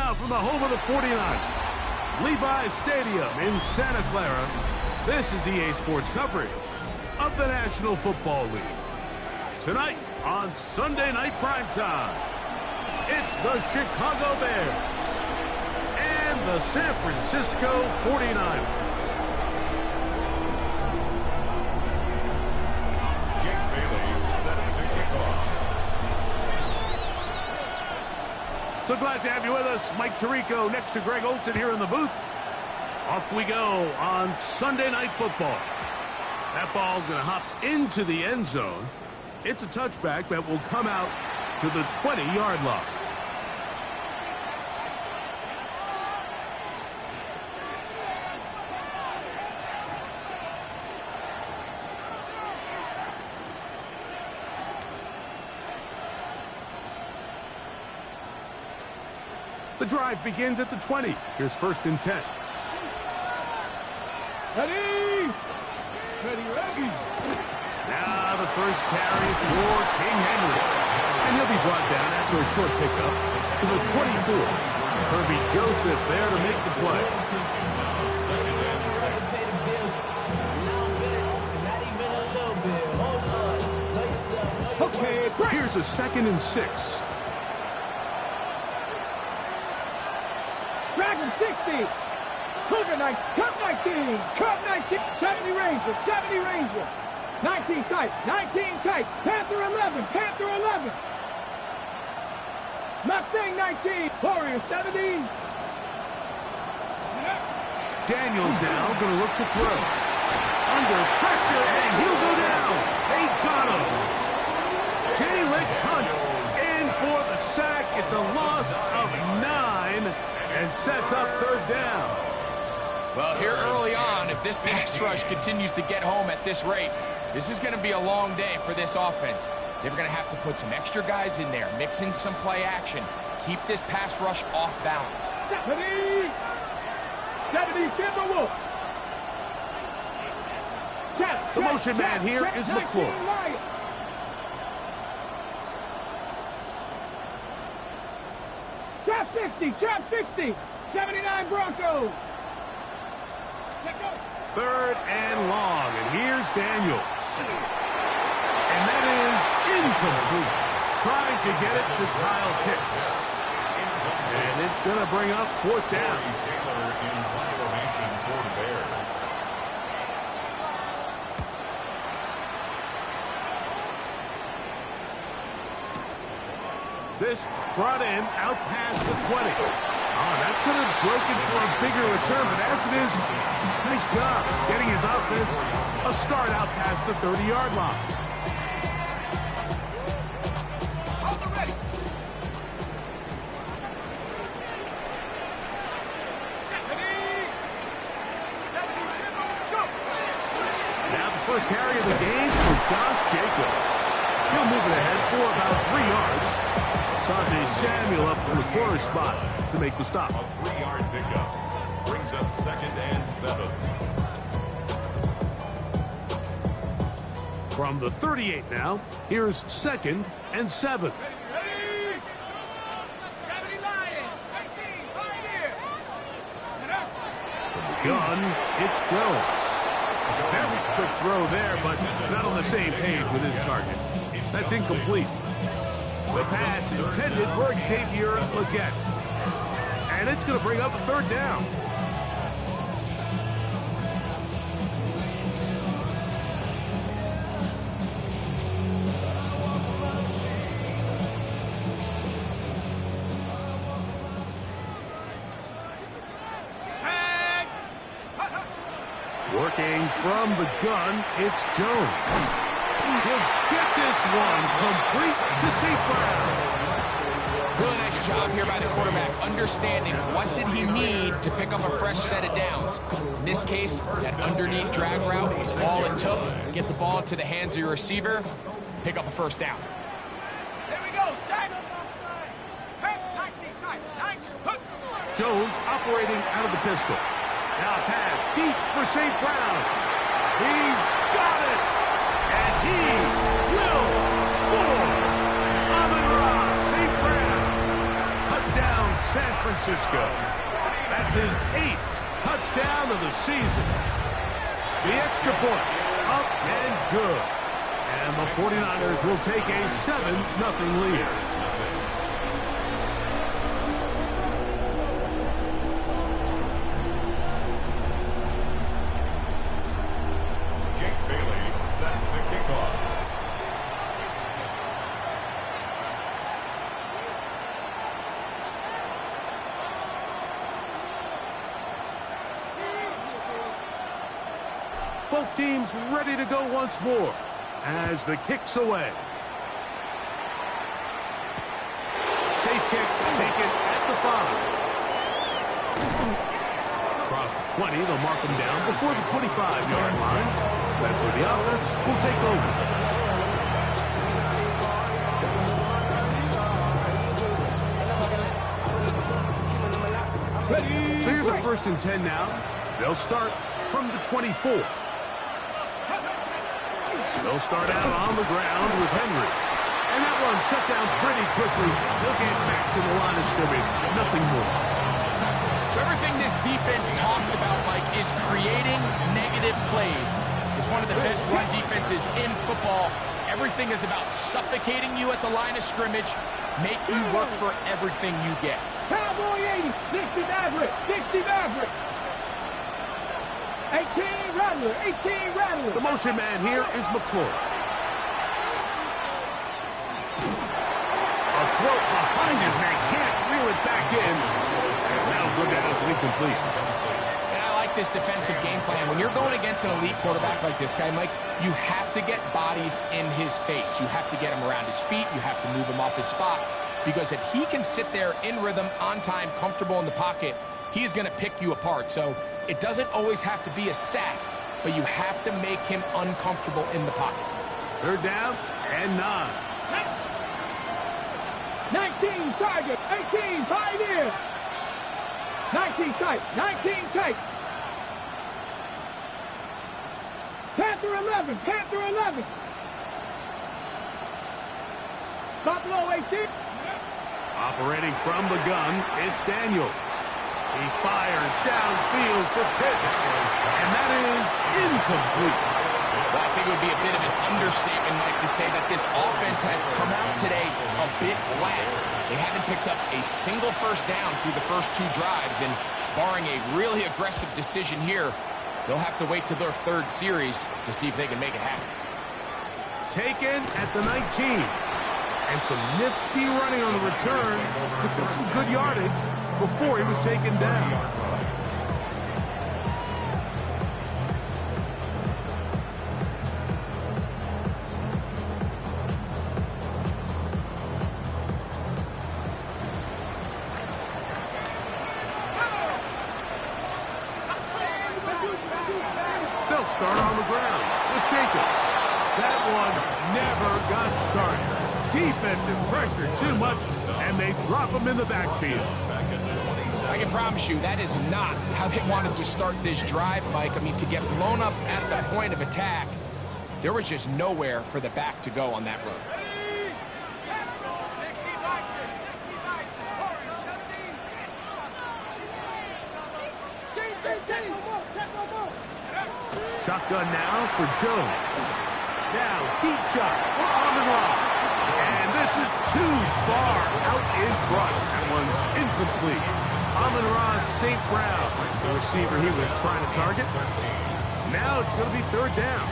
Now from the home of the 49ers, Levi's Stadium in Santa Clara, this is EA Sports coverage of the National Football League. Tonight on Sunday Night Primetime, it's the Chicago Bears and the San Francisco 49ers. So glad to have you with us. Mike Tirico next to Greg Olsen here in the booth. Off we go on Sunday Night Football. That ball going to hop into the end zone. It's a touchback that will come out to the 20-yard line. The drive begins at the 20. Here's 1st and 10. Ready! Ready! Now the first carry for King Henry. And he'll be brought down after a short pickup to the 24. Kirby Joseph there to make the play. Okay, here's a 2nd and 6. Dragon 60. Cougar 19. Cup 19. Cup 19. 70 Ranger. 70 Ranger. 19 tight. 19 tight. Panther 11. Panther 11. Mustang 19. Warrior 70. Daniels now going to look to throw. Under pressure, and he'll go down. They got him. Jalen Hunt in for the sack. It's a loss of 9. And sets up 3rd down. Well, here early on, if this pass rush continues to get home at this rate, this is going to be a long day for this offense. They're going to have to put some extra guys in there, mix in some play action, keep this pass rush off balance. 70 Timberwolf. The motion man here is McClure. Trap 60, trap 60, 79 Broncos. 3rd and long, and here's Daniels. And that is incomplete. Trying to get it to Kyle Pitts. And it's going to bring up 4th down. Taylor in formation for the Bears. This brought in out past the 20. Oh, that could have broken for a bigger return, but as it is, nice job getting his offense a start out past the 30-yard line. Now the first carry of the game for Josh Jacobs. He'll move it ahead for about 3 yards. Sanjay Samuel up from the corner spot to make the stop. A 3-yard pickup brings up 2nd and 7. From the 38 now, here's 2nd and 7. Ready? 70 Lion, 19, Pioneer. From the gun, it's Jones. A very quick throw there, but not on the same page with his target. That's incomplete. The pass intended for Xavier Legette. And it's going to bring up a 3rd down. Working from the gun, it's Jones. He'll get this one complete to St. Brown. Really nice job here by the quarterback, understanding what did he need to pick up a fresh set of downs. In this case, that underneath drag route was all it took. Get the ball to the hands of your receiver, pick up a 1st down. Here we go, sack. Hey, 19 tight, 19. Jones operating out of the pistol. Now a pass deep for St. Brown. He's got it. And he will score. Amon-Ra St. Brown. Touchdown, San Francisco. That's his 8th touchdown of the season. The extra point, up and good. And the 49ers will take a 7-0 lead. Jake Bailey set to kick off. Both teams ready to go once more as the kick's away. Safe kick taken at the 5. Across the 20, they'll mark them down before the 25-yard line. That's where the offense will take over. So here's a 1st and 10 now. They'll start from the 24. They'll start out on the ground with Henry. And that one shut down pretty quickly. He'll get back to the line of scrimmage. Nothing more. So everything this defense talks about, Mike, is creating negative plays. It's one of the best run defenses in football. Everything is about suffocating you at the line of scrimmage, make you work for everything you get. Cowboy 80, 60 Maverick, 60 Maverick. 18 Rattler, 18 Rattler. The motion man here is McCoy. A throw behind his man, can't reel it back in. And now good down as an incompletion. And I like this defensive game plan. When you're going against an elite quarterback like this guy, Mike, you have to get bodies in his face. You have to get him around his feet. You have to move him off his spot. Because if he can sit there in rhythm, on time, comfortable in the pocket, he's going to pick you apart. So it doesn't always have to be a sack, but you have to make him uncomfortable in the pocket. 3rd down and 9. 19 target, 18 Pioneer. 19 tight, 19 tight. Panther 11, Panther 11. Buffalo 18. Operating from the gun, it's Daniels. He fires downfield for Pitts, and that is incomplete. Well, I think it would be a bit of an understatement, Mike, to say that this offense has come out today a bit flat. They haven't picked up a single 1st down through the first 2 drives, and barring a really aggressive decision here, they'll have to wait till their 3rd series to see if they can make it happen. Taken at the 19. And some nifty running on the return. Picked up some good yardage before he was taken down. They'll start on the ground with Jacobs. That one never got started. Defensive pressure too much, and they drop him in the backfield. I can promise you that is not how they wanted to start this drive, Mike. I mean, to get blown up at the point of attack, there was just nowhere for the back to go on that run. Shotgun now for Jones. Now, deep shot for Amon-Ra. And this is too far out in front. That one's incomplete. Amon-Ra St. Brown, the receiver he was trying to target. Now it's going to be 3rd down.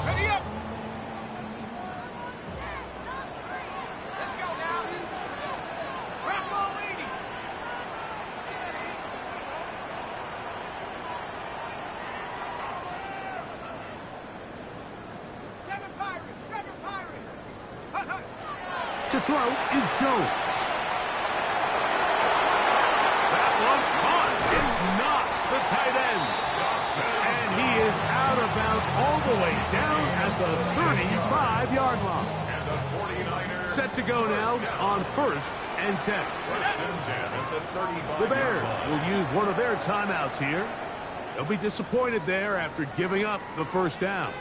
Ready up. To throw is Jones. That one caught. It's Knox, the tight end. And he is out of bounds all the way down at the 35-yard line. Set to go now on 1st and 10. The Bears will use one of their timeouts here. They'll be disappointed there after giving up the 1st down.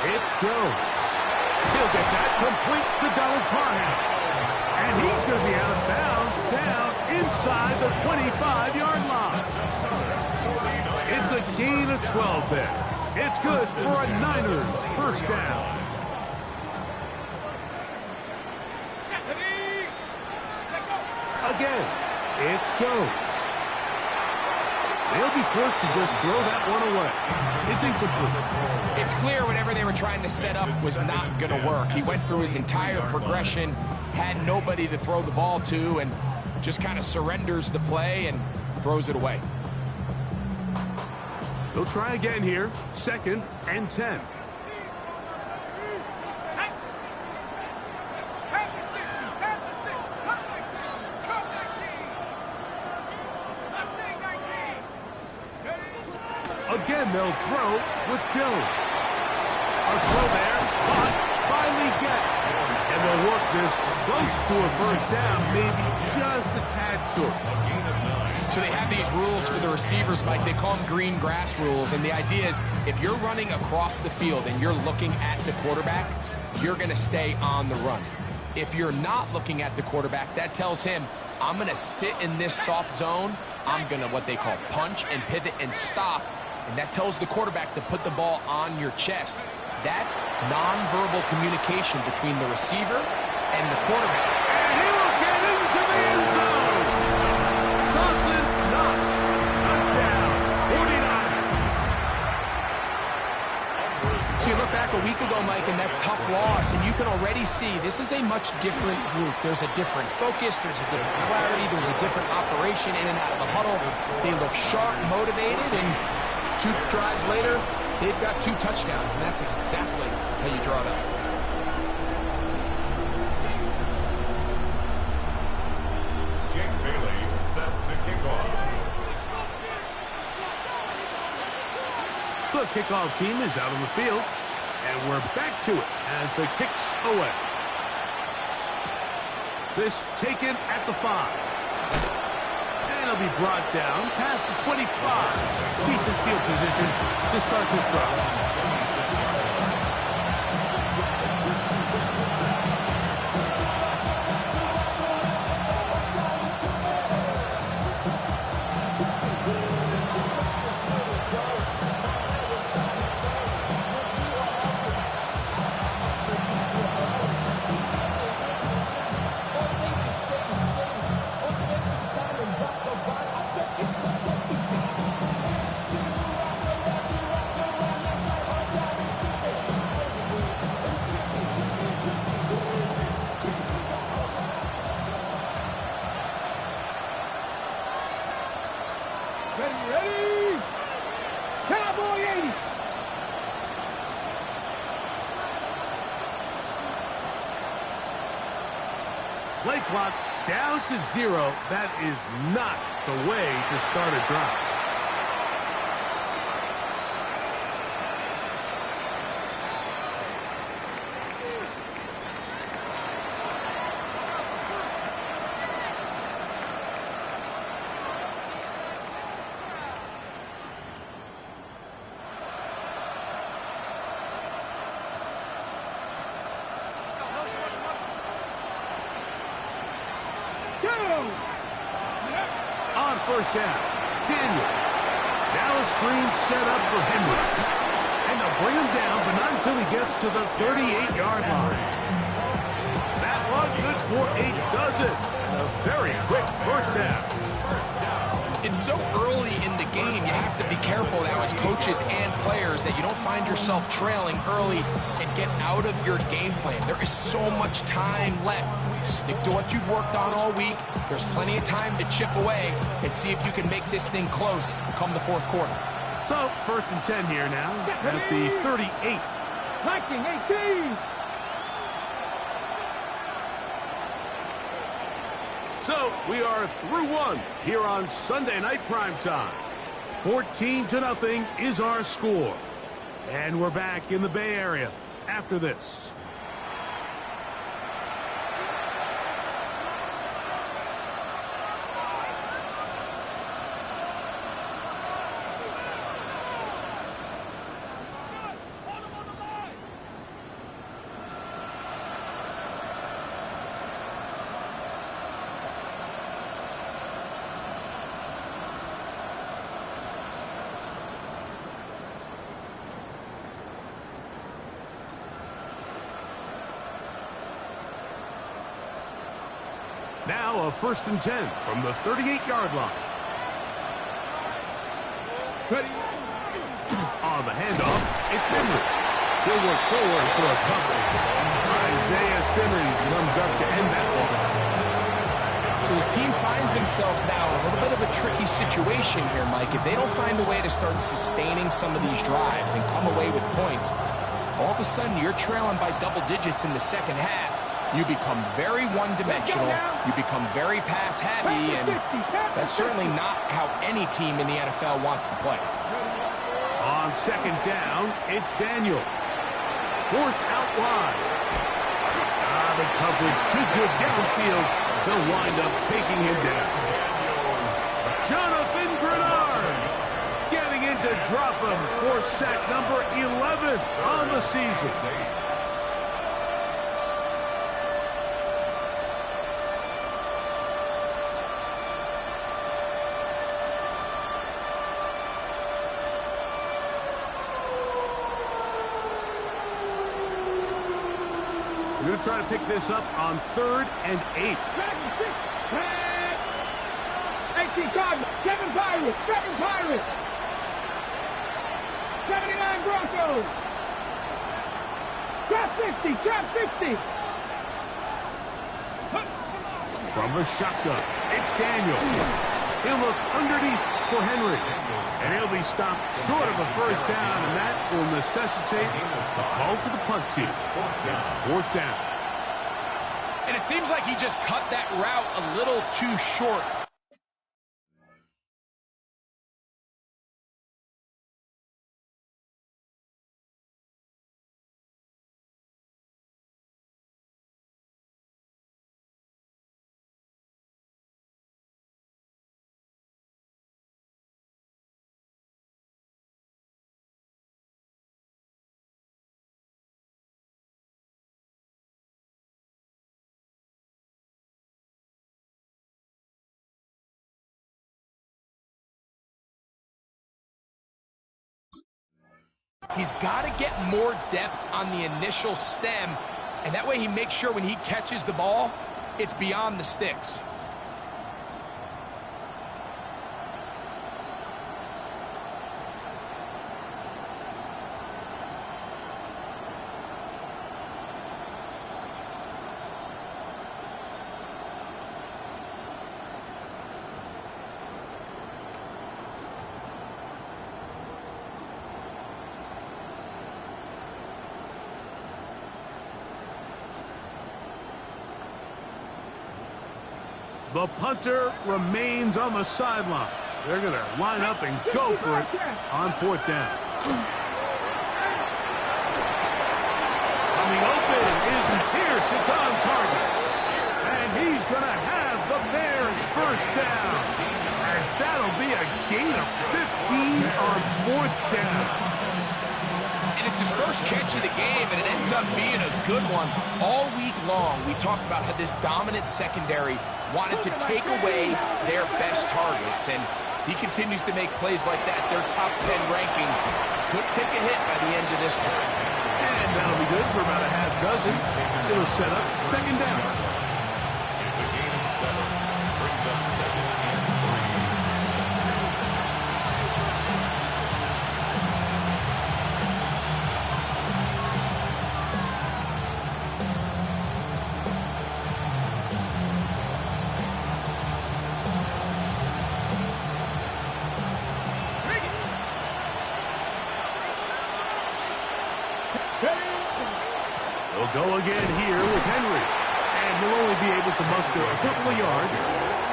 It's Jones. He'll get that complete to Donald Parham. And he's going to be out of bounds down inside the 25-yard line. It's a gain of 12 there. It's good for a Niners first down. Again, it's Jones. They'll be forced to just throw that one away. It's incomplete. It's clear whatever they were trying to set up was not going to work. He went through his entire progression, had nobody to throw the ball to, and just kind of surrenders the play and throws it away. They'll try again here. 2nd and 10. Again, they'll throw with Jones. A throw there, caught by Legette. And they'll work this close to a first down, maybe just a tad short. So they have these rules for the receivers, Mike. They call them green grass rules. And the idea is if you're running across the field and you're looking at the quarterback, you're going to stay on the run. If you're not looking at the quarterback, that tells him, I'm going to sit in this soft zone. I'm going to what they call punch and pivot and stop. And that tells the quarterback to put the ball on your chest. That nonverbal communication between the receiver and the quarterback. And he will get into the end zone. Dawson Knox, touchdown, 49ers. So you look back a week ago, Mike, and that tough loss, and you can already see this is a much different group. There's a different focus, there's a different clarity, there's a different operation in and out of the huddle. They look sharp, motivated, and 2 drives later, they've got 2 touchdowns, and that's exactly how you draw it up. Jake Bailey set to kick off. The kickoff team is out on the field, and we're back to it as the kick's away. This taken at the 5. And it'll be brought down past the 25. Decent field position to start this drive. Ready? Cowboy 80. Play clock down to 0. That is not the way to start a drive. On first down, Daniels. Now a screen set up for Henry. And they'll bring him down, but not until he gets to the 38-yard line. That one good for 8 dozen. A very quick first down. It's so early in the game, you have to be careful now as coaches and players that you don't find yourself trailing early and get out of your game plan. There is so much time left. Stick to what you've worked on all week. There's plenty of time to chip away and see if you can make this thing close come the 4th quarter. So, 1st and 10 here now at the 38. 19-18. So, we are through 1 here on Sunday Night Primetime. 14-0 is our score. And we're back in the Bay Area after this. Now a 1st and 10 from the 38-yard line. Ready. On the handoff, it's Henry. He'll work forward for a coverage. Isaiah Simmons comes up to end that one. So his team finds themselves now in a little bit of a tricky situation here, Mike. If they don't find a way to start sustaining some of these drives and come away with points, all of a sudden you're trailing by double digits in the second half. You become very one-dimensional, you become very pass-heavy, and that's certainly not how any team in the NFL wants to play. On 2nd down, it's Daniels. Forced out wide. The coverage too good downfield. They'll wind up taking him down. Jonathan Grenard getting in to drop him for sack number 11 on the season. We're going to try to pick this up on 3rd and 8. 18 Cardinals, 7 Pirates, 7 Pirates. 79 Broncos. Trap 60, trap 60. From the shotgun, it's Daniels. He'll look underneath for Henry. And he'll be stopped short of a 1st down, and that will necessitate a call to the punt team. It's 4th down. And it seems like he just cut that route a little too short. He's got to get more depth on the initial stem, and that way he makes sure when he catches the ball, it's beyond the sticks. The punter remains on the sideline. They're going to line up and go for it on 4th down. Coming open is Pierce. It's on target. And he's going to have the Bears 1st down. As that'll be a gain of 15 on 4th down. And it's his first catch of the game, and it ends up being a good one. All week long, we talked about how this dominant secondary wanted to take away their best targets, and he continues to make plays like that. Their top 10 ranking could take a hit by the end of this one. And that'll be good for about a half dozen. It'll set up 2nd down. It's a gain of 7. Brings up 2nd and 3. They'll go again here with Henry. And he'll only be able to muster a couple of yards.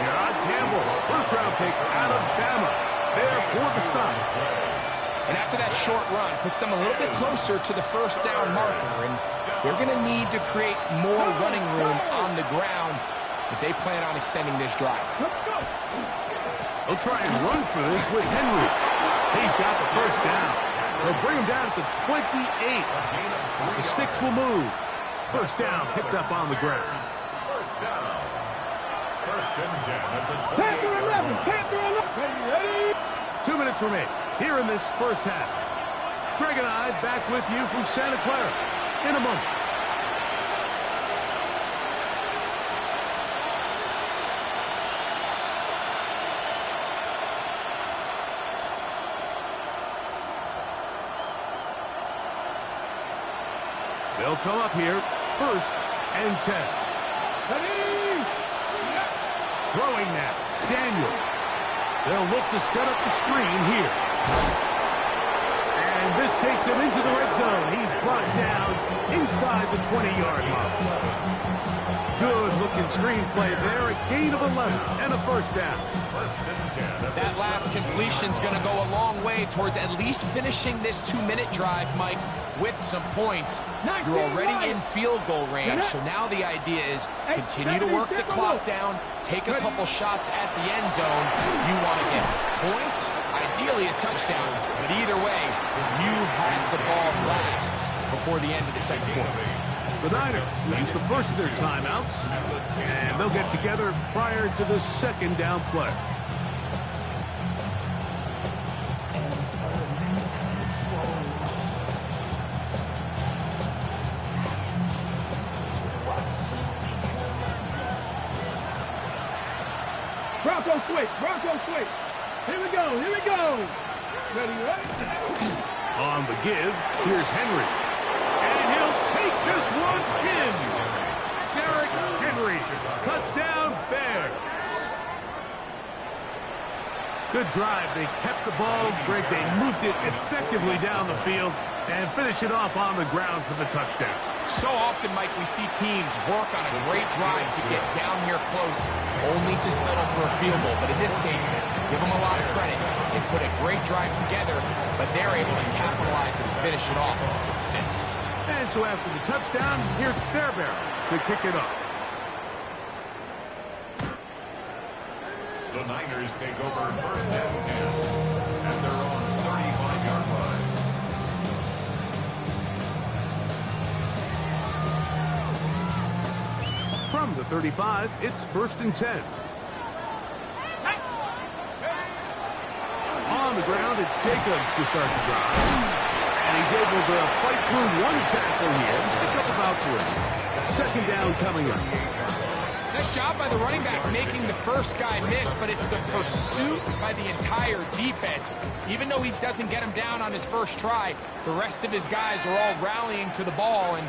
Gerard Campbell, 1st-round pick out of Bama. There for the stop. And after that short run, puts them a little bit closer to the 1st down marker. And they're going to need to create more running room on the ground if they plan on extending this drive. They'll try and run for this with Henry. He's got the 1st down. They'll bring him down at the 28. The sticks will move. 1st down picked up on the ground. 1st down. 1st and 10 at the 28. Panther 11, Panther 11. Ready? 2 minutes remain here in this 1st half. Greg and I back with you from Santa Clara in a moment. They'll come up here, 1st and 10. Ready? Throwing now, Daniel. They'll look to set up the screen here. And this takes him into the red zone. He's brought down inside the 20-yard mark. Good-looking screenplay there. A gain of 11 and a 1st down. 1st and 10. That last completion's going to go a long way towards at least finishing this 2-minute drive, Mike, with some points. You're already in field goal range, so now the idea is continue to work the clock down, take a couple shots at the end zone. You want to get points, ideally a touchdown, but either way, you have the ball last before the end of the 2nd quarter. The Niners use the first of their timeouts, and they'll get together prior to the 2nd down play. Bronco switch. Bronco switch. Here we go. Here we go. Ready, right? On the give, here's Henry. And he'll take this one in. Derrick Henry. Touchdown, Bears. Good drive. They kept the ball. Greg, they moved it effectively down the field and finish it off on the ground for the touchdown. So often, Mike, we see teams work on a great drive to get down here close, only to settle for a field goal. But in this case, give them a lot of credit. They put a great drive together, but they're able to capitalize and finish it off with 6. And so after the touchdown, here's Fairbairn to kick it off. The Niners take over 1st and 10 at their own 35-yard line. From the 35, it's 1st and 10. On the ground, it's Jacobs to start the drive. And he's able to fight through one tackle here. Pick up about 3. 2nd down coming up. Nice job by the running back making the first guy miss, but it's the pursuit by the entire defense. Even though he doesn't get him down on his first try, the rest of his guys are all rallying to the ball, and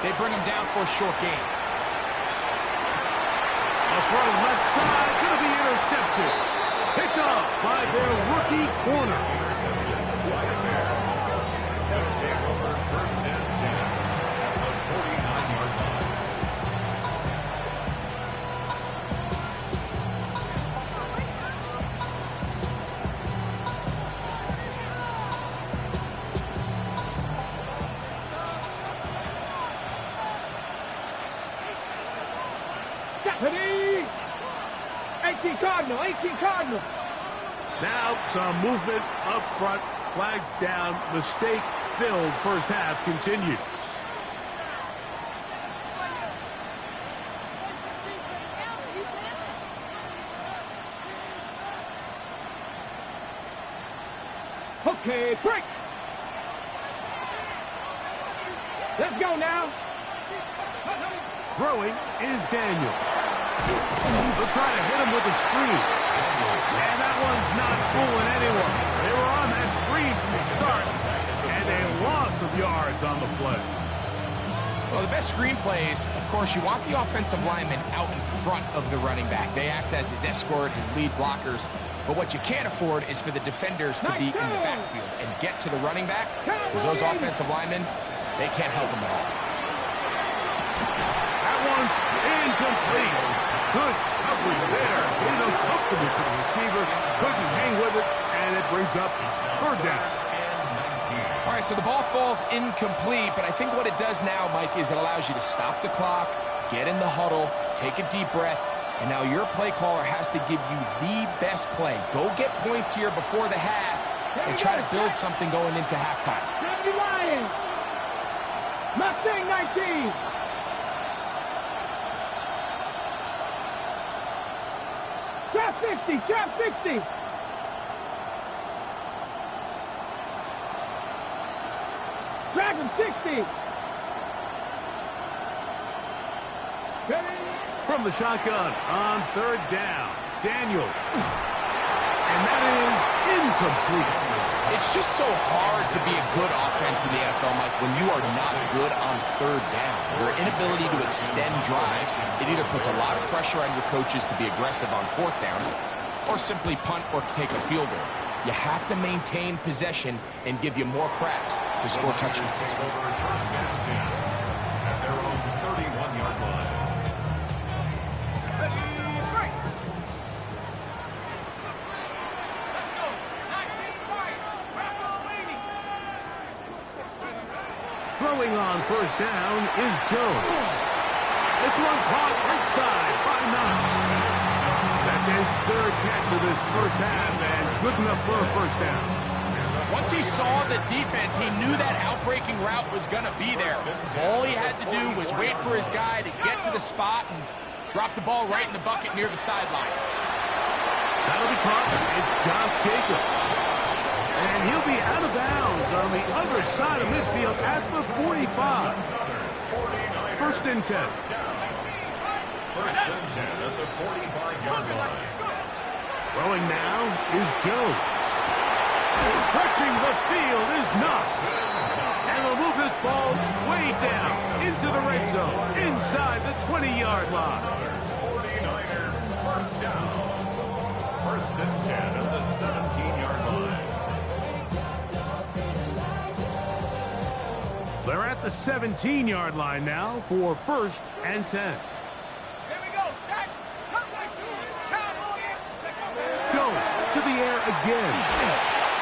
they bring him down for a short gain. From left side, going to be intercepted. Picked up by their rookie corner. They'll take over 1st and 10 at the 49-yard line. Ready? 18 Cardinal. 18 Cardinal. Now some movement up front. Flags down. Mistake-filled 1st half continues. Okay, break. Let's go now. Throwing is Daniel. They'll try to hit him with a screen. And that one's not fooling anyone. They were on that screen from the start. And a loss of yards on the play. Well, the best screen plays, of course, you want the offensive lineman out in front of the running back. They act as his escort, his lead blockers. But what you can't afford is for the defenders to be in the backfield and get to the running back, because those offensive linemen, they can't help him at all. That one's incomplete. Good coverage there. Getting uncomfortable for the receiver. Couldn't hang with it, and it brings up 3rd down. All right, so the ball falls incomplete, but I think what it does now, Mike, is it allows you to stop the clock, get in the huddle, take a deep breath, and now your play caller has to give you the best play. Go get points here before the half and try to build something going into halftime. 70 Lions. Mustang 19. Trap 60, trap 60. Dragon 60. Ready? From the shotgun on 3rd down, Daniel. And that is incomplete. It's just so hard to be a good offense in the NFL, Mike, when you are not good on third down. Your inability to extend drives, it either puts a lot of pressure on your coaches to be aggressive on fourth down or simply punt or take a field goal. You have to maintain possession and give you more cracks to score touchdowns. Take over first and 10 at their own 31-yard line. Throwing on first down is Jones. This one caught right side by Knox. That's his third catch of this first half, and good enough for a first down. Once he saw the defense, he knew that outbreaking route was going to be there. All he had to do was wait for his guy to get to the spot and drop the ball right in the bucket near the sideline. That'll be caught. It's Josh Jacobs. And he'll be out of bounds on the other side of midfield at the 45. First and 10. First and 10 at the 45-yard line. Throwing now is Jones. Stretching the field is Knox. And will move this ball way down into the red zone, inside the 20-yard line. 49er first down. First and 10 at the 17-yard line. They're at the 17-yard line now for first and 10. Here we go, Shaq. Jones to the air again.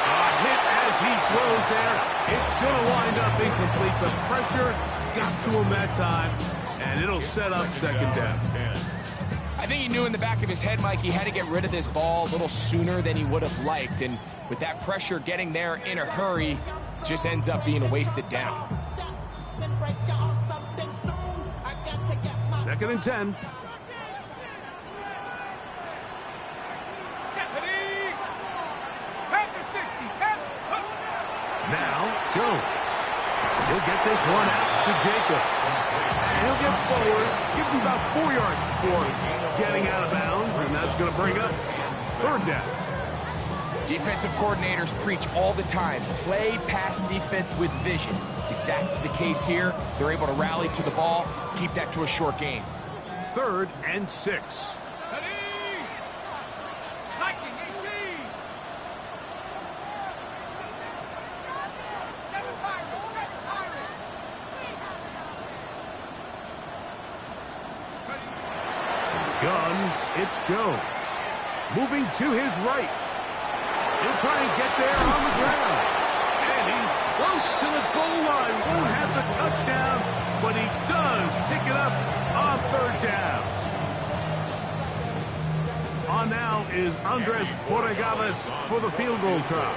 A hit as he throws there. It's going to wind up incomplete. The pressure got to him that time, and it'll set up second down. I think he knew in the back of his head, Mike, he had to get rid of this ball a little sooner than he would have liked. And with that pressure getting there in a hurry, just ends up being a wasted down. Second and 10. Now, Jones. He'll get this one out to Jacobs. And he'll get forward, give him about 4 yards before getting out of bounds, and that's going to bring up third down. Defensive coordinators preach all the time, play pass defense with vision. It's exactly the case here. They're able to rally to the ball, keep that to a short game. Third and 6. Gun, it's Jones. Moving to his right. He'll try and get there on the ground. And he's close to the goal line. Won't have the touchdown, but he does pick it up on third down. On now is Andres Borregales for the field goal try.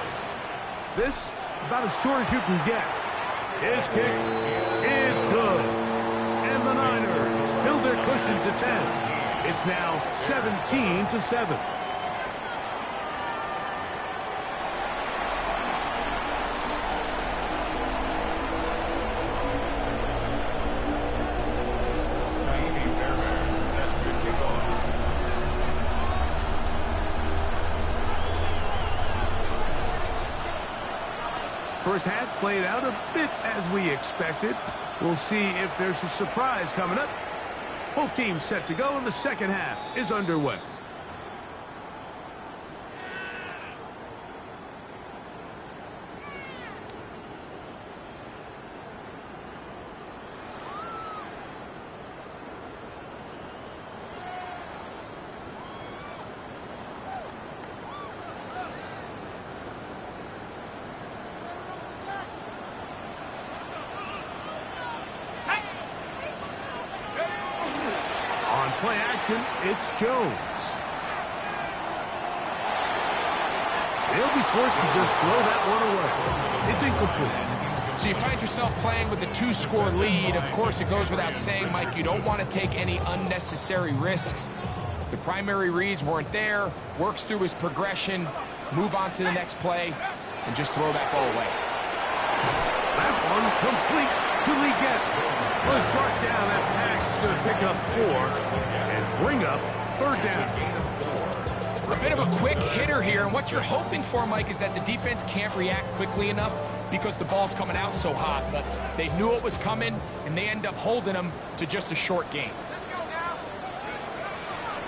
This, about as short as you can get. His kick is good. And the Niners build their cushion to 10. It's now 17-7. First half played out a bit as we expected. We'll see if there's a surprise coming up. Both teams set to go, and the second half is underway. Play action, it's Jones. They'll be forced to just throw that one away. It's incomplete. So you find yourself playing with a 2-score lead. Of course, it goes without saying, Mike, you don't want to take any unnecessary risks. The primary reads weren't there. Works through his progression, move on to the next play, and just throw that ball away. That one complete to Leggett. Was brought down. That pass is going to pick up 4 and bring up third down. A bit of a quick hitter here, and what you're hoping for, Mike, is that the defense can't react quickly enough because the ball's coming out so hot. But they knew it was coming, and they end up holding them to just a short gain.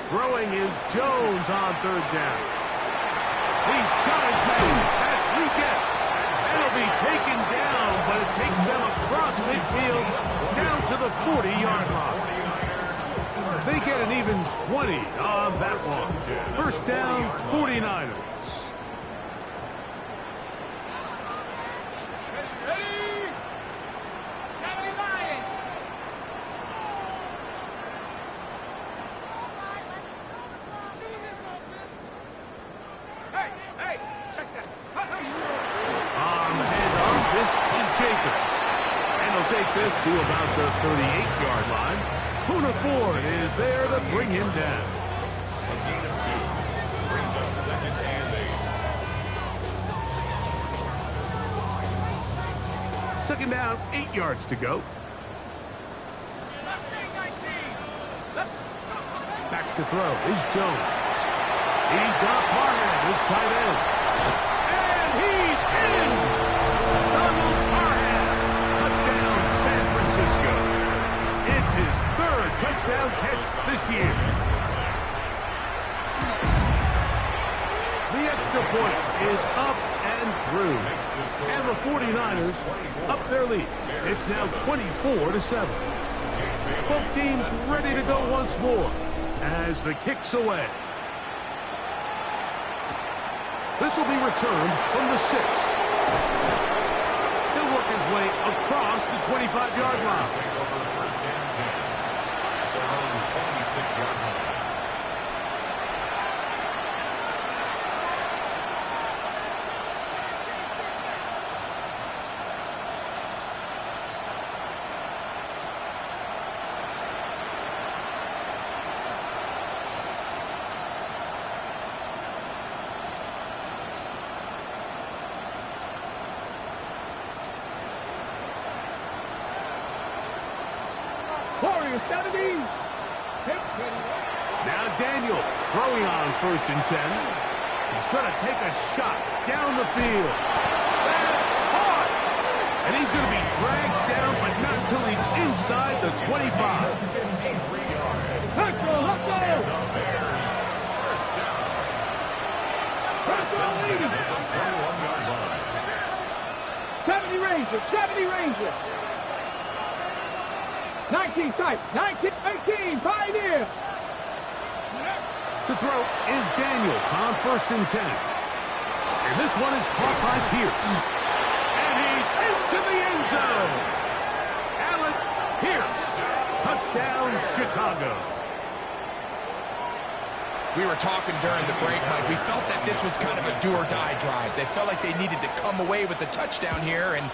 Throwing is Jones on third down. He's got his man. That's Leggett. It'll be taken down, but it takes them across midfield down to the 40-yard line. They get an even 20 on that one. First down, 49ers. Take this to about the 38-yard line. Poona Ford is there to bring him down. A gain of 2 brings up second and 8. Second down, 8 yards to go. Back to throw is Jones. He's got Parham, his tight end. And he's in! Donald Parham. Touchdown, San Francisco. It's his third touchdown catch this year. The extra point is up and through. And the 49ers up their lead. It's now 24-7. Both teams ready to go once more as the kick's away. This will be returned from the 6. He'll work his way across the 25-yard line. Take over first and 10. Their own 26-yard line. Now Daniels throwing on first and 10. He's going to take a shot down the field. That's hard. And he's going to be dragged down, but not until he's inside the 25. Let's go, let's go. 70 Rangers, 70 Rangers. 19 tight, 19, 18, Pioneer. To throw is Daniels on first and 10. And this one is caught by Pierce. And he's into the end zone. Alec Pierce. Touchdown, Chicago. We were talking during the break, Mike. We felt that this was kind of a do-or-die drive. They felt like they needed to come away with the touchdown here, and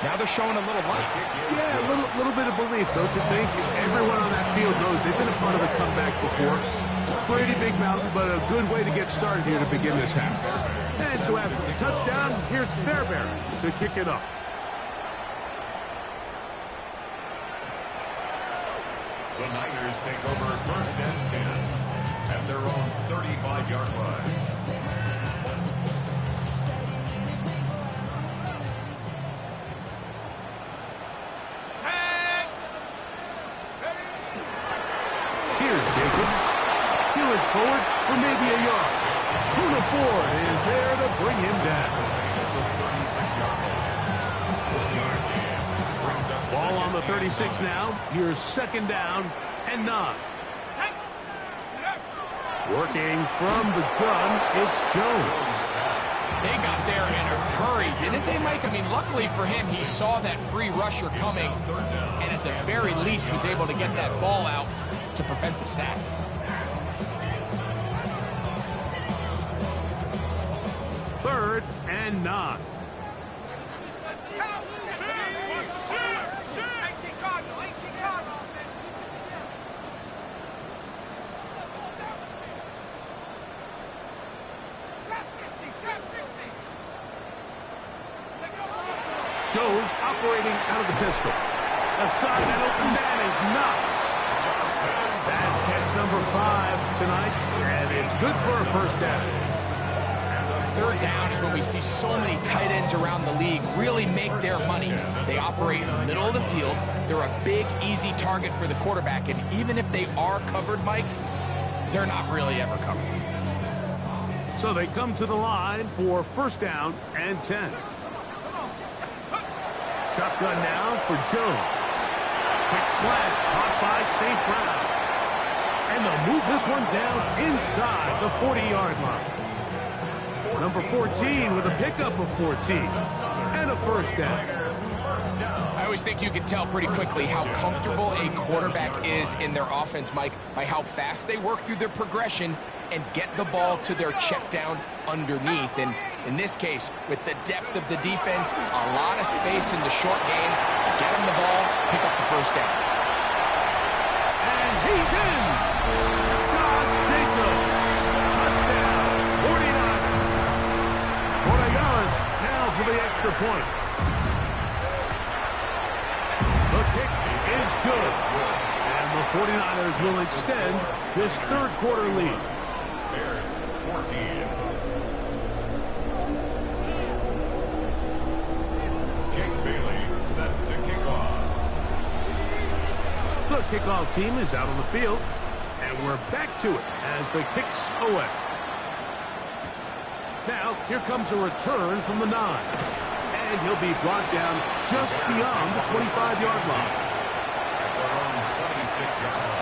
now they're showing a little life. Yeah, a little bit of belief, don't you think? Everyone on that field knows they've been a part of a comeback before. It's a pretty big mountain, but a good way to get started here to begin this half. And so after the touchdown, here's Fairbairn to kick it off. The Niners take over first and 10 at their own 35-yard line. Forward for maybe a yard. Poona Ford is there to bring him down. Ball on the 36 now. Here's second down and 9. Working from the gun, it's Jones. They got there in a hurry, didn't they, Mike? I mean, luckily for him, he saw that free rusher coming, and at the very least was able to get that ball out to prevent the sack. Third and 9. Jones operating out of the pistol. Aside that open man is Knox. That's catch number 5. tonight, and it's good for a first down. Third down is when we see so many tight ends around the league really make their money. They operate in the middle of the field. They're a big, easy target for the quarterback, and even if they are covered, Mike, they're not really ever covered. So they come to the line for first down and 10. Shotgun now for Jones. Quick slant caught by St. Brown. And they'll move this one down inside the 40-yard line. Number 14 with a pickup of 14 and a first down. I always think you can tell pretty quickly how comfortable a quarterback is in their offense, Mike, by how fast they work through their progression and get the ball to their check down underneath. And in this case, with the depth of the defense, a lot of space in the short game, get him the ball, pick up the first down. And he's in! Josh Jacobs! Touchdown, 49ers! Borregales now for the extra point. The kick is good. And the 49ers will extend this third quarter lead. Bears 14. Jake Bailey set to kick off. The kickoff team is out on the field, and we're back to it as the kicks away. Now, here comes a return from the 9, and he'll be brought down just beyond the 25-yard line. At their own 26-yard line.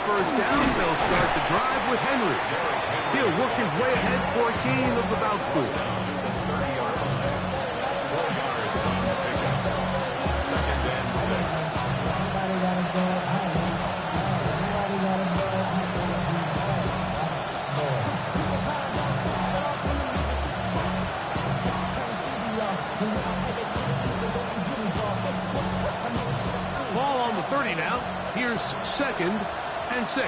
First down, they'll start the drive with Henry. He'll work his way ahead for a gain of about 4. 30-yard line. 4 yards on the pickup. Second and 6. Ball on the 30 now. Here's second and 6.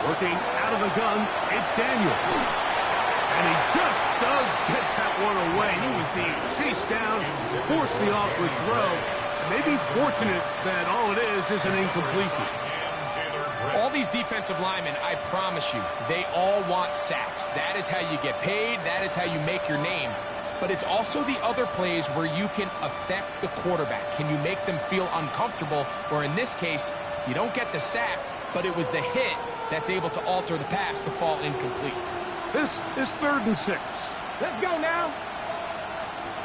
Working out of the gun, it's Daniel. And he just does get that one away. He was being chased down, forced the awkward throw. Maybe he's fortunate that all it is an incompletion. All these defensive linemen, I promise you, they all want sacks. That is how you get paid. That is how you make your name. But it's also the other plays where you can affect the quarterback. Can you make them feel uncomfortable? Or in this case, you don't get the sack, but it was the hit that's able to alter the pass to fall incomplete. This is third and 6. Let's go now.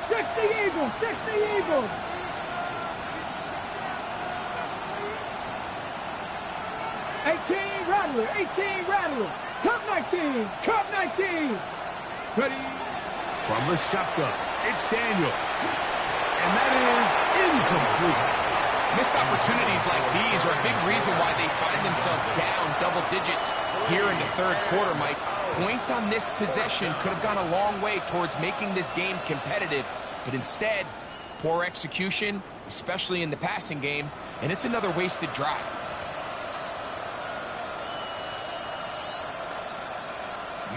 60 Eagles, 60 Eagles. Rattler, 18 Rattler. Cup 19, Cup 19. Ready. From the shotgun, it's Daniel. And that is incomplete. Missed opportunities like these are a big reason why they find themselves down double digits here in the third quarter, Mike. Points on this possession could have gone a long way towards making this game competitive, but instead, poor execution, especially in the passing game, and it's another wasted drive.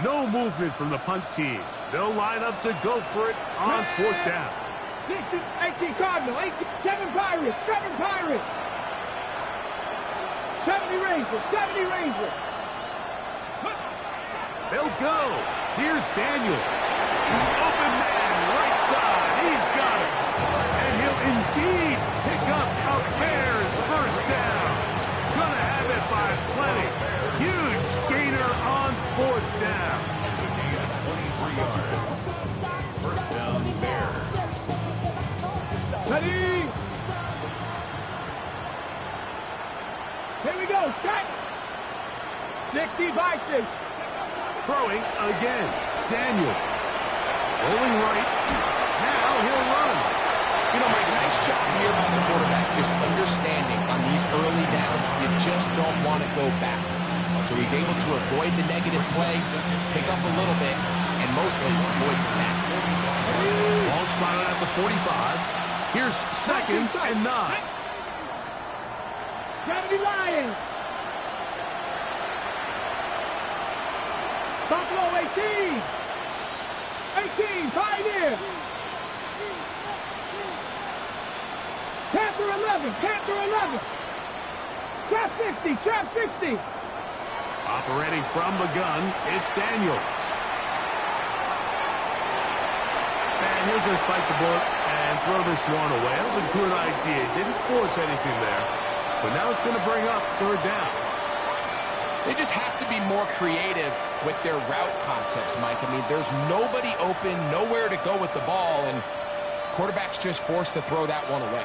No movement from the punt team. They'll line up to go for it on fourth down. 18 Cardinal, 7 Pirates, 7 Pirates. 70 Rangers, 70 Rangers. They'll go. Here's Daniel. Open man, right side. He's got it. And he'll indeed pick up a Bears first down. Gonna have it by plenty. Huge gainer on fourth down. It's a gain of 23 yards. First down, Bears. Ready? Here we go, set. 60 by 6. Throwing again. Daniel. Rolling right. Now he'll run. You know, Mike, nice job here by the quarterback, just understanding on these early downs, you just don't want to go backwards. So he's able to avoid the negative play, pick up a little bit, and mostly avoid the sack. Ball's spotted at the 45. Here's 2nd and 9. 70 Lions. Buffalo 18. 18, Pioneer. Panther 11, Panther 11. Trap 60, Trap 60. Operating from the gun, it's Daniels. And he'll just bite the bullet and throw this one away. That was a good idea. Didn't force anything there. But now it's going to bring up 3rd down. They just have to be more creative with their route concepts, Mike. I mean, there's nobody open, nowhere to go with the ball, and quarterback's just forced to throw that one away.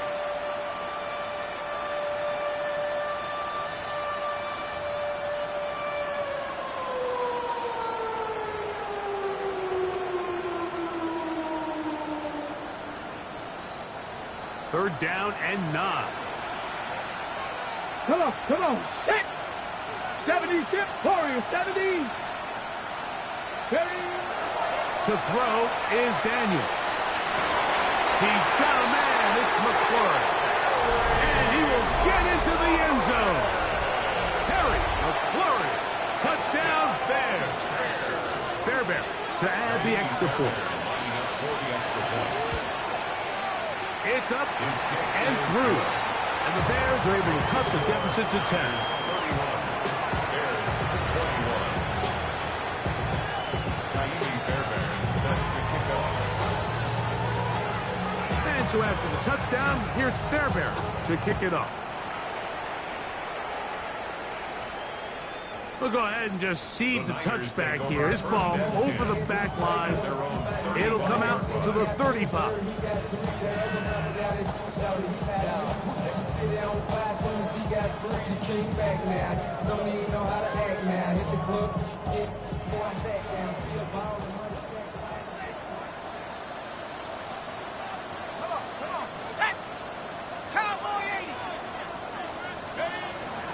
Third down and 9. Come on, set. 70, tip, Warrior, 70. To throw is Daniels. He's got a man. It's McClurry. And he will get into the end zone. Harry McClurry. Touchdown, Bears. Fairbairn to add the extra point. It's up and through. And the Bears are able to cut the deficit to 10. And so after the touchdown, here's Fairbairn to kick it off. We'll go ahead and just cede the touchback here. This ball over the back line. It'll come out to the 35.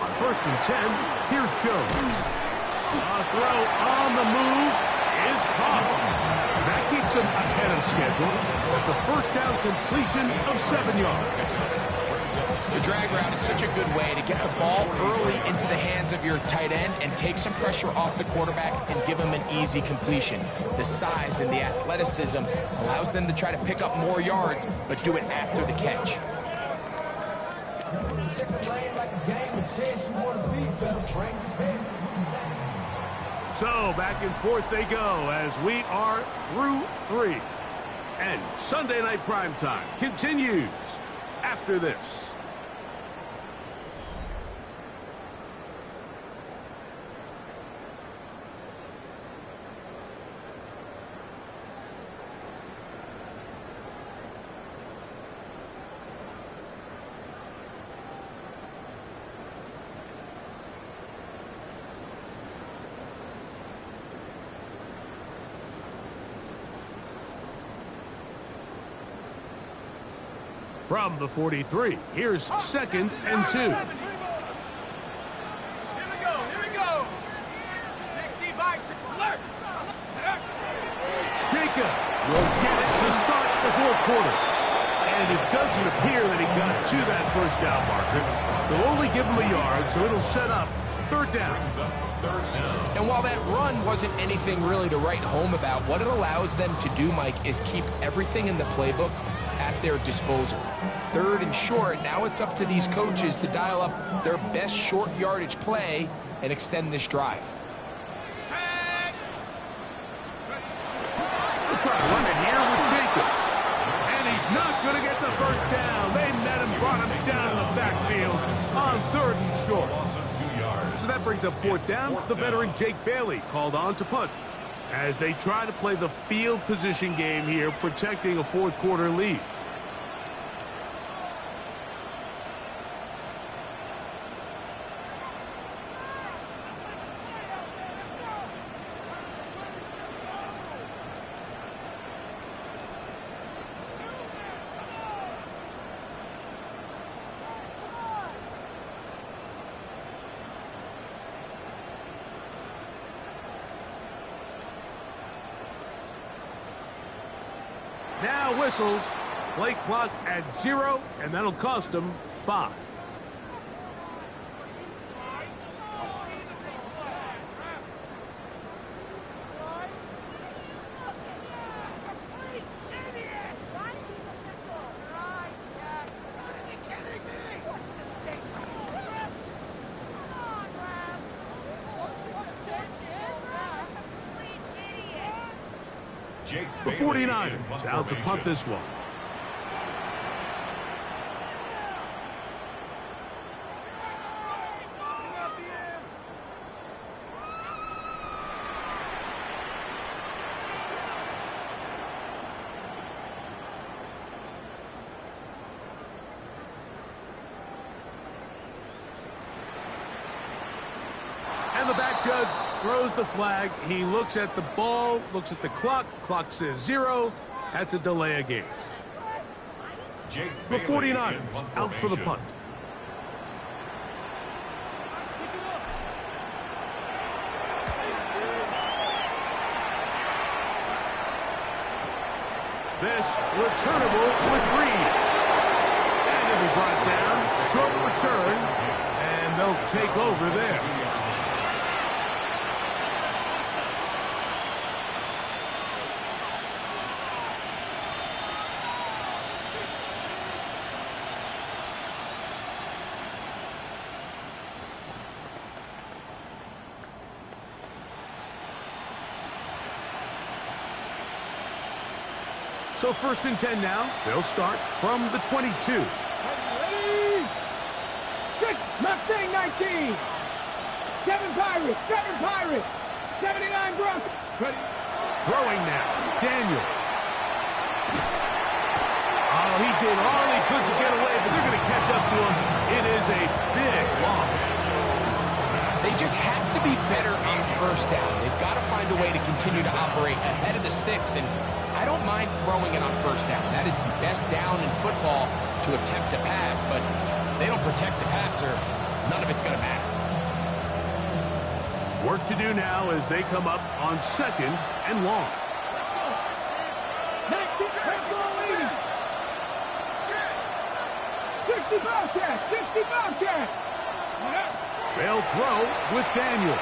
On 1st and 10, here's Jones. A throw on the move is caught. That keeps him ahead of schedule. That's a 1st down completion of 7 yards. The drag route is such a good way to get the ball early into the hands of your tight end and take some pressure off the quarterback and give him an easy completion. The size and the athleticism allows them to try to pick up more yards, but do it after the catch. So back and forth they go as we are through 3. And Sunday Night Primetime continues after this. From the 43, here's 2nd and 2. Here we go. 60 bicycle, alert. Jacob will get it to start the 4th quarter. And it doesn't appear that he got to that 1st down marker. They'll only give him a yard, so it'll set up 3rd down. And while that run wasn't anything really to write home about, what it allows them to do, Mike, is keep everything in the playbook at their disposal. 3rd and short, now it's up to these coaches to dial up their best short yardage play and extend this drive. We'll try to run it here with Jacobs. And he's not going to get the 1st down. They met him, brought him down in the backfield on 3rd and short. So that brings up 4th down. The veteran Jake Bailey called on to punt as they try to play the field position game here, protecting a 4th quarter lead. Now whistles. Play clock at 0, and that'll cost them 5. The 49ers out to punt this one. And the back judge throws the flag. He looks at the ball, looks at the clock. Clock says 0. That's a delay of game. The 49ers out for the punt. This returnable with Reed. And it'll be brought down. Short return. And they'll take over there. So 1st and 10 now. They'll start from the 22. Ready? 6, Mustang 19. 7 Pirates, 79 Brooks. Ready? Throwing now. Daniel. Oh, he did all he could to get away, but they're going to catch up to him. It is a big loss. They just have to be better on 1st down. They've got to find a way to continue to operate ahead of the sticks, and I don't mind throwing it on 1st down. That is the best down in football to attempt to pass, but if they don't protect the passer, none of it's going to matter. Work to do now as they come up on 2nd and long. 60 Bobcat. They'll throw with Daniel.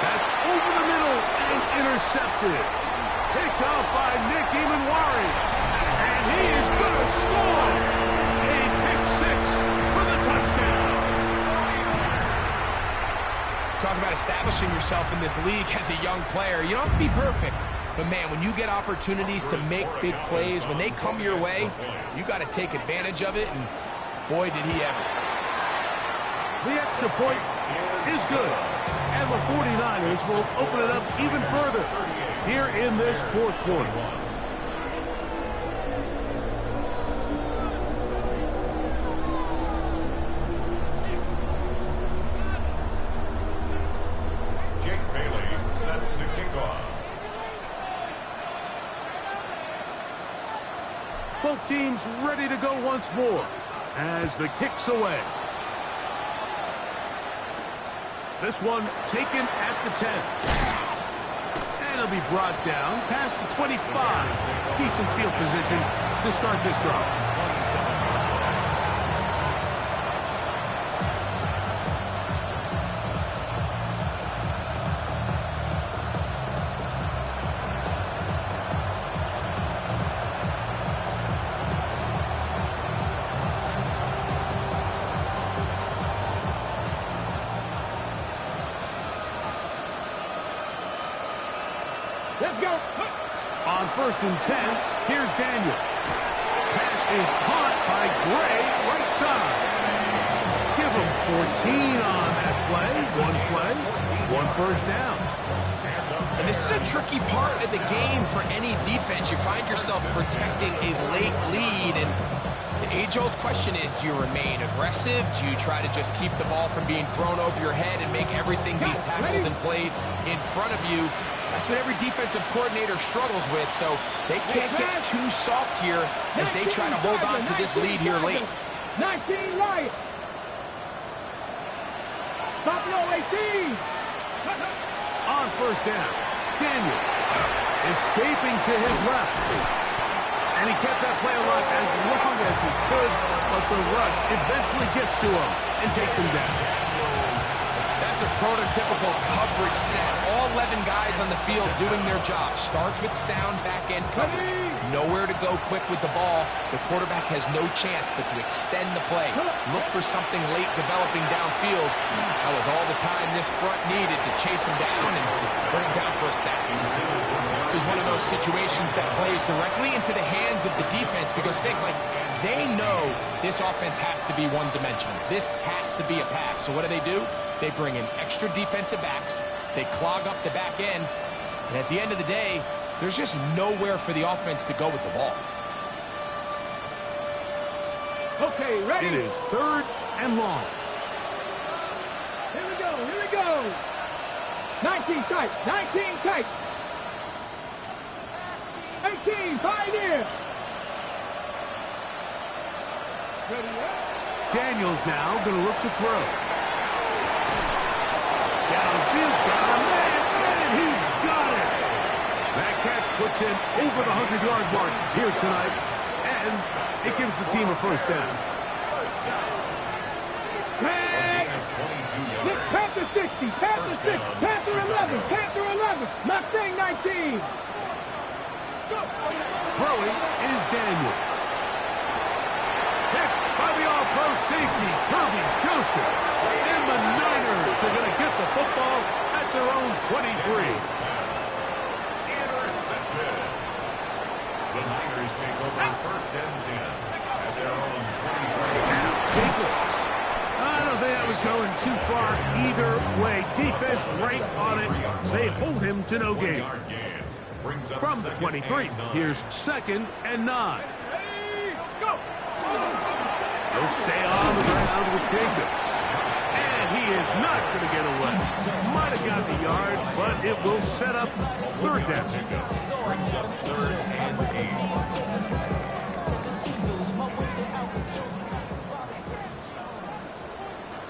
That's over the middle and intercepted. Picked up by Nick Emanwari. And he is going to score. A pick 6 for the touchdown. Talk about establishing yourself in this league as a young player. You don't have to be perfect. But, man, when you get opportunities to make big plays, when they come your way, you got to take advantage of it. And, boy, did he ever. The extra point is good. And the 49ers will open it up even further here in this 4th quarter. Jake Bailey set to kick off. Both teams ready to go once more as the kick's away. This one taken at the 10. And it'll be brought down past the 25. Decent field position to start this drive. Let's go. On 1st and 10, here's Daniel. Pass is caught by Gray, right side. Give him 14 on that play, 1 first down. And this is a tricky part of the game for any defense. You find yourself protecting a late lead, and the age-old question is, do you remain aggressive? Do you try to just keep the ball from being thrown over your head and make everything be tackled and played in front of you? That's what every defensive coordinator struggles with, so they can't get too soft here as they try to hold on to this lead here late. 19 right. Buffalo 18. On 1st down, Daniel. escaping to his left. And he kept that play alive as long as he could, but the rush eventually gets to him and takes him down. That's a prototypical coverage set. All 11 guys on the field doing their job. Starts with sound back-end coverage. Nowhere to go quick with the ball. The quarterback has no chance but to extend the play. Look for something late developing downfield. That was all the time this front needed to chase him down and bring him down for a sack. This is one of those situations that plays directly into the hands of the defense because they know this offense has to be one-dimensional. This has to be a pass. So what do? They bring in extra defensive backs. They clog up the back end. And at the end of the day, there's just nowhere for the offense to go with the ball. Okay, ready? It is 3rd and long. Here we go, here we go. 19 tight, 19 tight. 18, pioneer. Daniels now going to look to throw. Downfield, got him, and he's got it. That catch puts him over the 100-yard mark here tonight, and it gives the team a first down. Panther 60, Panther 6, Panther 11, Panther 11, Mustang 19. Throwing is Daniels. Picked by the all-pro safety, Kirby Joseph. And the Niners are going to get the football at their own 23. Intercepted. The Niners take over 1st and 10 at their own 23. Jacobs. I don't think that was going too far either way. Defense right on it. They hold him to no gain. From the 23, here's 2nd and 9. He'll stay on the ground with Jacobs. And he is not going to get away. Might have got the yard, but it will set up 3rd down. Brings up 3rd and 8.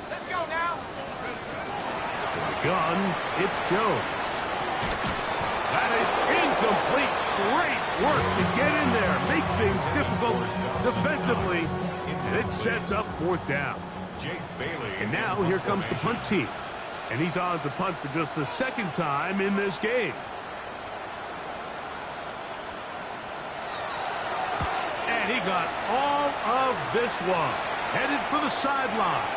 Let's go now. Gun, it's Jones. That is incomplete. Great work to get in there. Make things difficult defensively. And it sets up 4th down. Jake Bailey. And now here comes the punt team. And he's on to punt for just the 2nd time in this game. And he got all of this one. Headed for the sideline.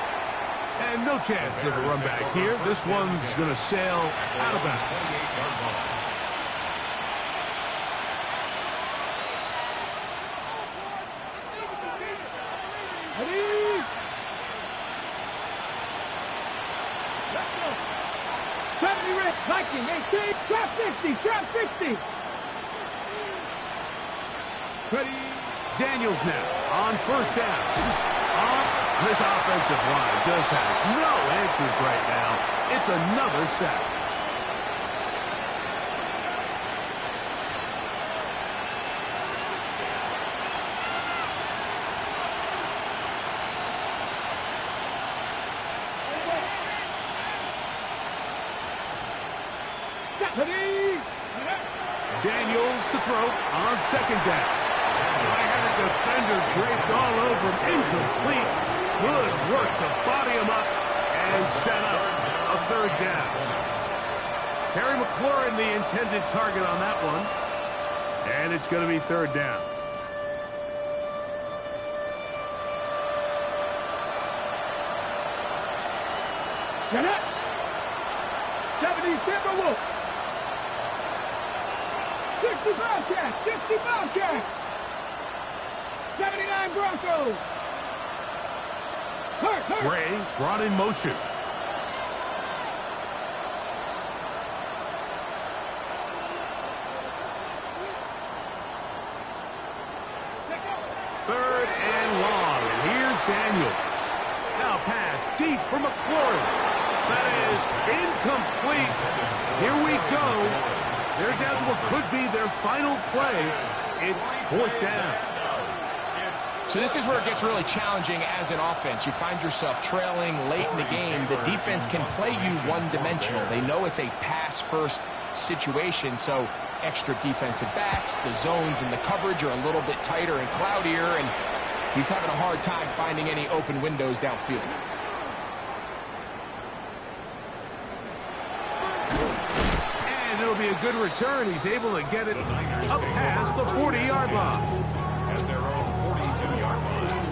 And no chance of a run back here. This one's going to sail out of bounds. Ready? Let's go. 70 Rick, Viking, 18, trap 60, trap 60. Ready? Daniels now on 1st down. This offensive line just has no answers right now. It's another sack. Daniels to throw on 2nd down. I had a defender draped all over him. Incomplete. Good work to body him up and set up a 3rd down. Terry McLaurin, the intended target on that one. And it's going to be 3rd down. Get up. 70 Timberwolves. 60 Bobcats, 60 Bobcats. 79 Broncos. Hurt. Gray brought in motion. Third and long. And here's Daniels. Now pass deep for McLaurin. That is incomplete. Here we go. They're down to what could be their final play. It's 4th down. So this is where it gets really challenging as an offense. You find yourself trailing late in the game. The defense can play you one-dimensional. They know it's a pass-first situation, so extra defensive backs. The zones and the coverage are a little bit tighter and cloudier, and he's having a hard time finding any open windows downfield. And it'll be a good return. He's able to get it up past the 40-yard line. At their own 42-yard line.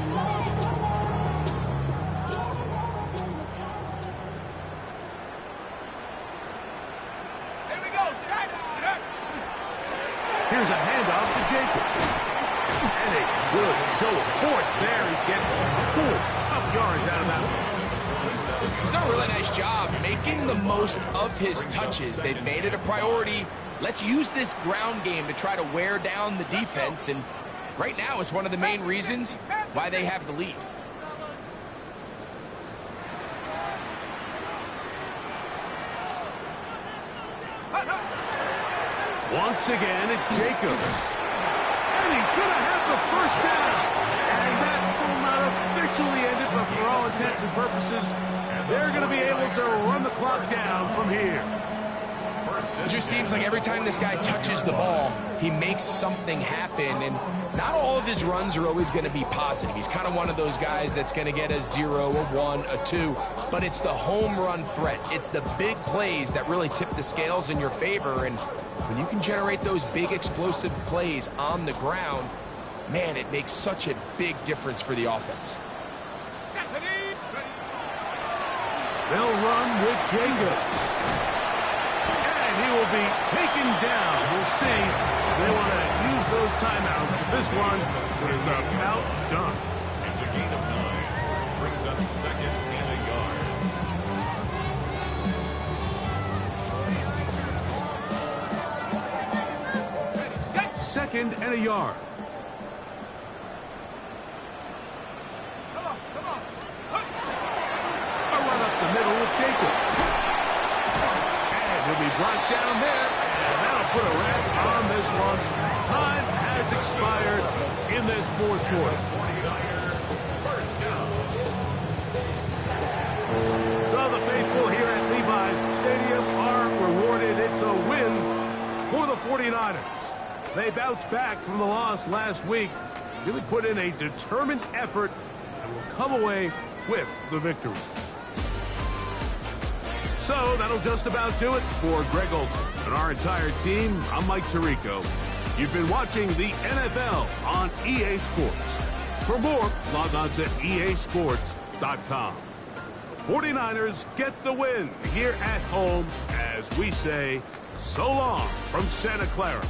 Here's a handoff to Jacobs. And a good show of force there. He gets 4 tough yards out of that one. He's done a really nice job making the most of his touches. They've made it a priority. Let's use this ground game to try to wear down the defense. And right now it's one of the main reasons why they have the lead. Once again, it's Jacobs. And he's going to have the first down. And that will not officially end it, but for all intents and purposes, they're going to be able to run the clock down from here. It just seems like every time this guy touches the ball, he makes something happen. And not all of his runs are always going to be positive. He's kind of one of those guys that's going to get a 0, a 1, a 2. But it's the home run threat. It's the big plays that really tip the scales in your favor. And when you can generate those big explosive plays on the ground, man, it makes such a big difference for the offense. They'll run with Jacobs. And he will be taken down. We'll see. They want to use those timeouts, but this one is about done. It's a gain of 9. Brings up 2nd and a yard. Second and a yard. A run up the middle with Jacobs. And he'll be brought down there. And that'll put a wrap on this one. Time has expired in this fourth quarter. 49er, first down. So the faithful here at Levi's Stadium are rewarded. It's a win for the 49ers. They bounced back from the loss last week, really put in a determined effort, and will come away with the victory. So that'll just about do it for Greg Olsen and our entire team. I'm Mike Tirico. You've been watching the NFL on EA Sports. For more, log on to easports.com. The 49ers get the win here at home as we say so long from Santa Clara.